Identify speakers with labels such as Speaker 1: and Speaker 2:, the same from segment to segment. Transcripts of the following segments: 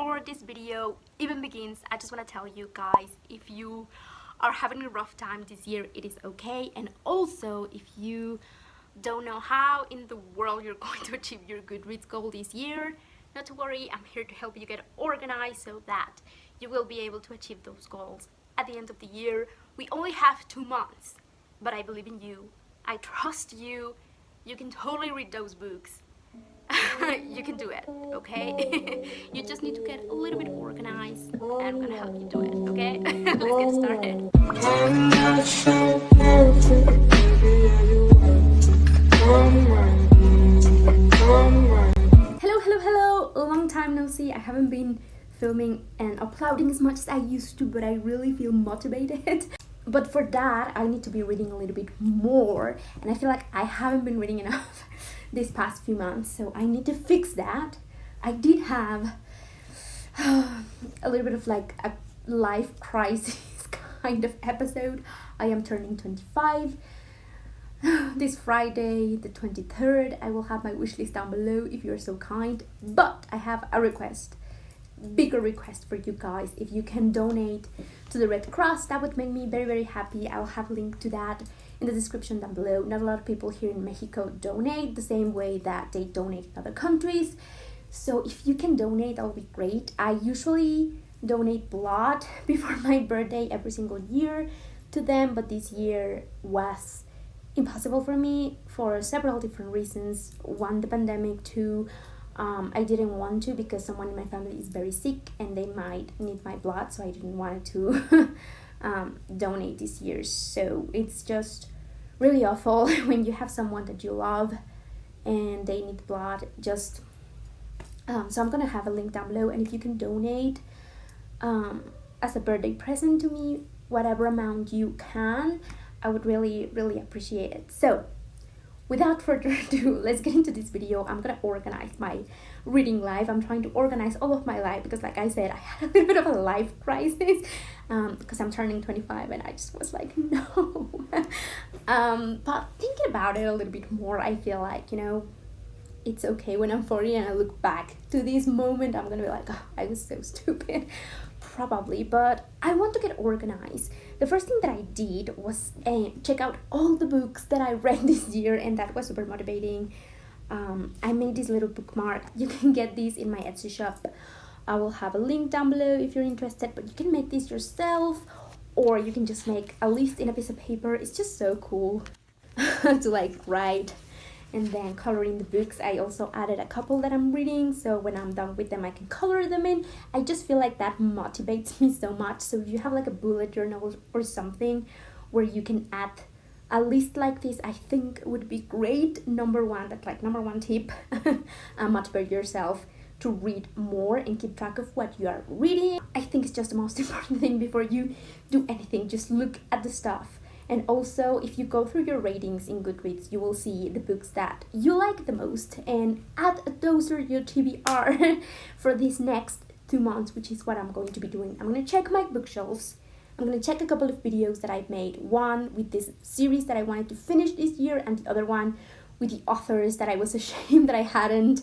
Speaker 1: before this video even begins, I just want to tell you guys, if you are having a rough time this year, it is okay. And also, if you don't know how in the world you're going to achieve your Goodreads goal this year, not to worry, I'm here to help you get organized so that you will be able to achieve those goals at the end of the year. We only have 2 months, but I believe in you. I trust you. You can totally read those books. You can do it, okay? You just need to get a little bit organized, and I'm gonna help you do it, okay? Let's get started. Hello, long time no see. I haven't been filming and uploading as much as I used to, but I really feel motivated. But for that, I need to be reading a little bit more, and I feel like I haven't been reading enough these past few months, so I need to fix that. I did have a little bit of like a life crisis kind of episode. I am turning 25 this Friday, the 23rd. I will have my wish list down below if you're so kind, but I have a request. Bigger request for you guys. If you can donate to the Red Cross, that would make me very happy. I'll have a link to that in the description down below. Not a lot of people here in Mexico donate the same way that they donate in other countries, so if you can donate, that would be great. I usually donate blood before my birthday every single year to them, but this year was impossible for me for several different reasons. One, the pandemic. Two, I didn't want to because someone in my family is very sick and they might need my blood, so I didn't want to donate this year. So it's just really awful when you have someone that you love and they need blood. Just so I'm gonna have a link down below, and if you can donate as a birthday present to me, whatever amount you can, I would really appreciate it. So without further ado, let's get into this video. I'm gonna organize my reading life. I'm trying to organize all of my life because, like I said, I had a little bit of a life crisis because I'm turning 25 and I just was like, no. But thinking about it a little bit more, I feel like, you know, it's okay when I'm 40 and I look back to this moment, I'm gonna be like, oh, I was so stupid. Probably, but I want to get organized. The first thing that I did was check out all the books that I read this year, and that was super motivating. I made this little bookmark. You can get these in my Etsy shop. I will have a link down below if you're interested, but you can make this yourself, or you can just make a list in a piece of paper. It's just so cool to like write and then color in the books. I also added a couple that I'm reading, so when I'm done with them I can color them in. I just feel like that motivates me so much. So if you have like a bullet journal or something where you can add a list like this, I think would be great. Number one tip, motivate yourself to read more and keep track of what you are reading. I think it's just the most important thing before you do anything. Just look at the stuff. And also, if you go through your ratings in Goodreads, you will see the books that you like the most and add those to your TBR for these next 2 months, which is what I'm going to be doing. I'm going to check my bookshelves. I'm going to check a couple of videos that I've made. One with this series that I wanted to finish this year, and the other one with the authors that I was ashamed that I hadn't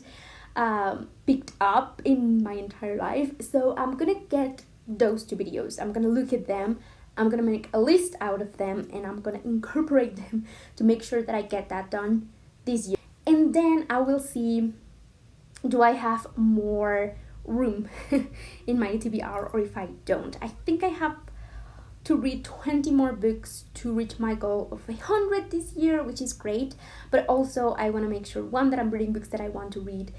Speaker 1: picked up in my entire life. So I'm going to get those 2 videos. I'm going to look at them. I'm gonna make a list out of them and I'm gonna incorporate them to make sure that I get that done this year. And then I will see, do I have more room in my TBR, or if I don't. I think I have to read 20 more books to reach my goal of 100 this year, which is great. But also I want to make sure, one, that I'm reading books that I want to read.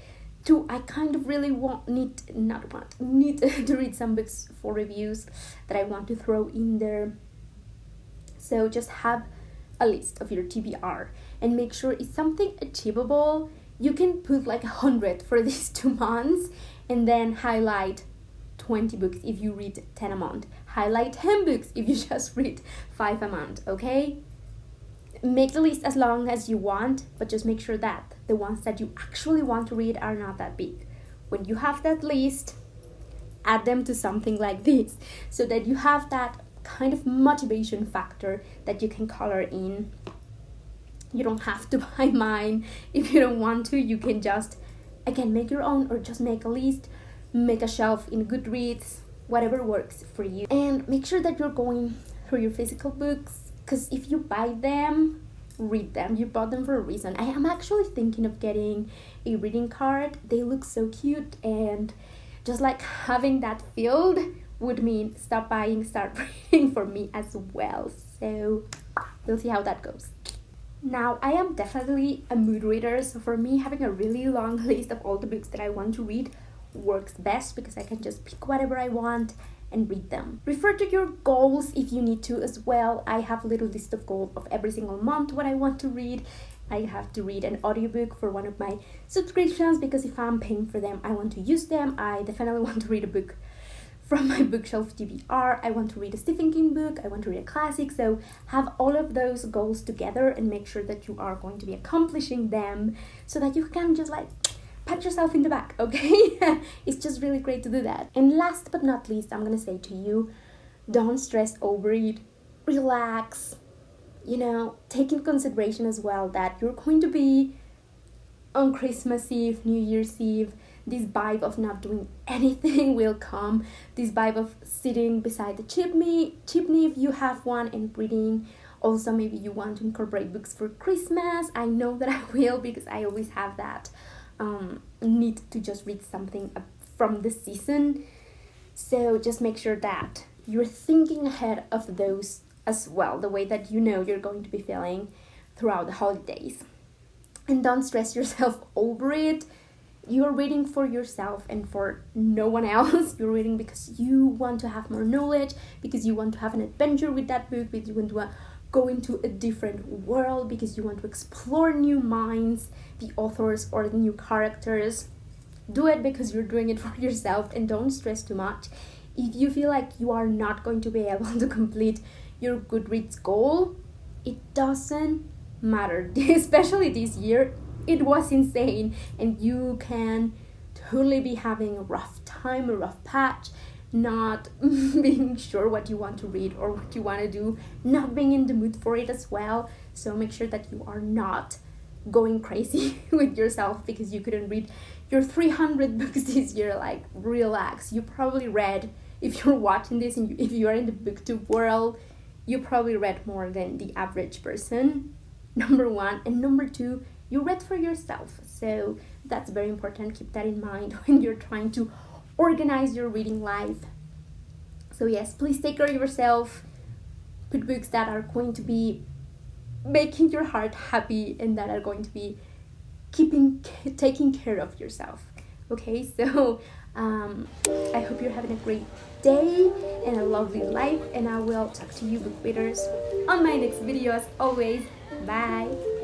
Speaker 1: Two, I kind of really need to read some books for reviews that I want to throw in there. So just have a list of your TBR and make sure it's something achievable. You can put like 100 for these 2 months and then highlight 20 books if you read 10 a month. Highlight 10 books if you just read 5 a month, okay? Make the list as long as you want, but just make sure that the ones that you actually want to read are not that big. When you have that list, add them to something like this so that you have that kind of motivation factor that you can color in. You don't have to buy mine if you don't want to. You can just, again, make your own, or just make a list. make a shelf in Goodreads, whatever works for you. And make sure that you're going through your physical books, because if you buy them, read them. You bought them for a reason. I am actually thinking of getting a reading card. They look so cute, and just like having that filled would mean stop buying, start reading for me as well. So we'll see how that goes. Now, I am definitely a mood reader, so for me, having a really long list of all the books that I want to read works best, because I can just pick whatever I want and read them. Refer to your goals if you need to as well. I have a little list of goals of every single month what I want to read. I have to read an audiobook for one of my subscriptions, because if I'm paying for them, I want to use them. I definitely want to read a book from my bookshelf TBR. I want to read a Stephen King book. I want to read a classic. So have all of those goals together and make sure that you are going to be accomplishing them, so that you can just like pat yourself in the back, okay? It's just really great to do that. And last but not least, I'm gonna say to you, don't stress over it. Relax. You know, take in consideration as well that you're going to be on Christmas Eve, New Year's Eve. This vibe of not doing anything will come. This vibe of sitting beside the chimney if you have one, and reading. Also, maybe you want to incorporate books for Christmas. I know that I will, because I always have that need to just read something from the season. So just make sure that you're thinking ahead of those as well, the way that you know you're going to be feeling throughout the holidays. And don't stress yourself over it. You're reading for yourself and for no one else. You're reading because you want to have more knowledge, because you want to have an adventure with that book, because you want to go into a different world, because you want to explore new minds, the authors or the new characters. Do it because you're doing it for yourself, and don't stress too much. If you feel like you are not going to be able to complete your Goodreads goal, it doesn't matter. Especially this year, it was insane, and you can totally be having a rough time, a rough patch, not being sure what you want to read or what you want to do, not being in the mood for it as well. So make sure that you are not going crazy with yourself because you couldn't read your 300 books this year. Like, relax. You probably read, if you're watching this and if you are in the booktube world, you probably read more than the average person, number one. And number two, you read for yourself. So that's very important. Keep that in mind when you're trying to organize your reading life. So yes, please take care of yourself. Put books that are going to be making your heart happy and that are going to be taking care of yourself. Okay, so I hope you're having a great day and a lovely life, and I will talk to you book readers on my next video as always. Bye.